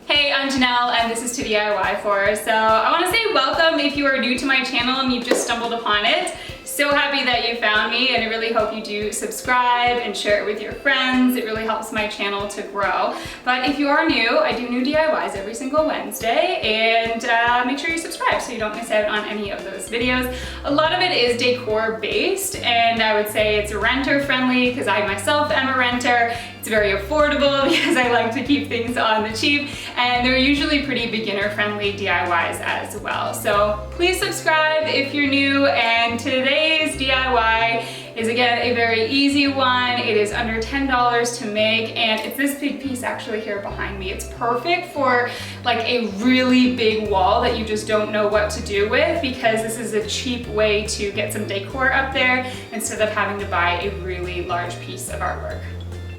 Hey, I'm Janelle and this is toDIYfor. So I want to say welcome if you are new to my channel and you've just stumbled upon it. So happy that you found me, and I really hope you do subscribe and share it with your friends. It really helps my channel to grow. But if you are new, I do new DIYs every single Wednesday, and make sure you subscribe so you don't miss out on any of those videos. A lot of it is decor based, and I would say it's renter friendly because I myself am a renter. It's very affordable because I like to keep things on the cheap, and they're usually pretty beginner friendly DIYs as well. So please subscribe if you're new, and today's DIY is again a very easy one. It is under $10 to make, and it's this big piece actually here behind me. It's perfect for like a really big wall that you just don't know what to do with, because this is a cheap way to get some decor up there instead of having to buy a really large piece of artwork.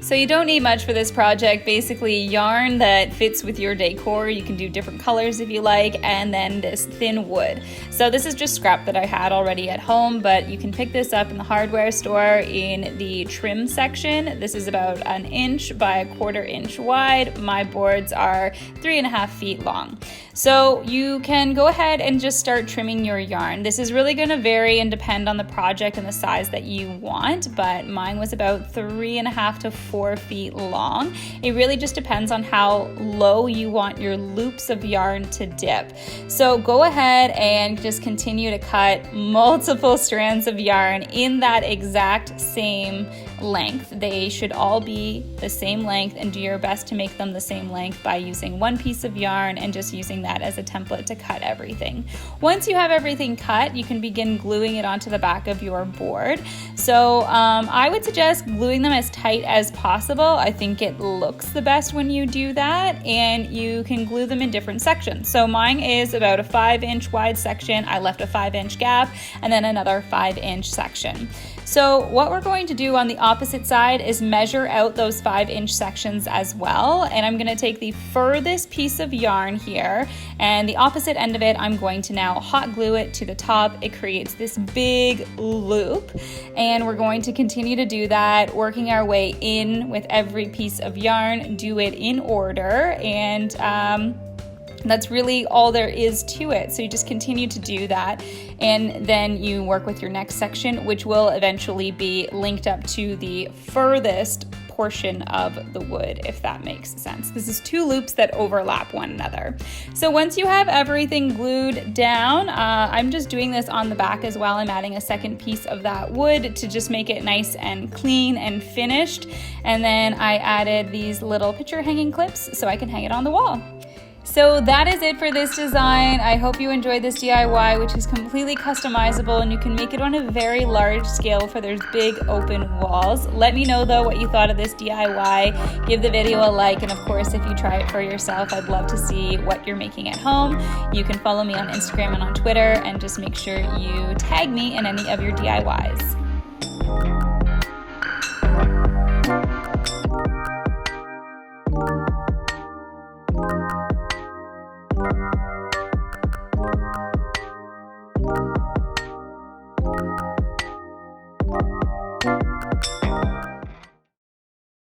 So you don't need much for this project. Basically yarn that fits with your decor. You can do different colors if you like, and then this thin wood. So this is just scrap that I had already at home, but you can pick this up in the hardware store in the trim section. This is about 1 inch by 1/4 inch wide. My boards are 3.5 feet long. So you can go ahead and just start trimming your yarn. This is really going to vary and depend on the project and the size that you want, but mine was about 3.5 to 4 feet long. It really just depends on how low you want your loops of yarn to dip. So go ahead and just continue to cut multiple strands of yarn in that exact same length. They should all be the same length, and do your best to make them the same length by using one piece of yarn and just using that as a template to cut everything. Once you have everything cut, you can begin gluing it onto the back of your board. So I would suggest gluing them as tight as possible. I think it looks the best when you do that, and you can glue them in different sections. So mine is about a 5-inch wide section. I left a 5-inch gap and then another 5-inch section. So what we're going to do on the opposite side is measure out those 5-inch sections as well. And I'm gonna take the furthest piece of yarn here, and the opposite end of it, I'm going to now hot glue it to the top. It creates this big loop, and we're going to continue to do that, working our way in with every piece of yarn. Do it in order, and that's really all there is to it. So you just continue to do that, and then you work with your next section, which will eventually be linked up to the furthest portion of the wood, if that makes sense. This is 2 loops that overlap one another. So once you have everything glued down, I'm just doing this on the back as well. I'm adding a second piece of that wood to just make it nice and clean and finished. And then I added these little picture hanging clips so I can hang it on the wall. So that is it for this design. I hope you enjoyed this DIY, which is completely customizable, and you can make it on a very large scale for those big open walls. Let me know though what you thought of this DIY. Give the video a like, and of course if you try it for yourself, I'd love to see what you're making at home. You can follow me on Instagram and on Twitter, and just make sure you tag me in any of your DIYs.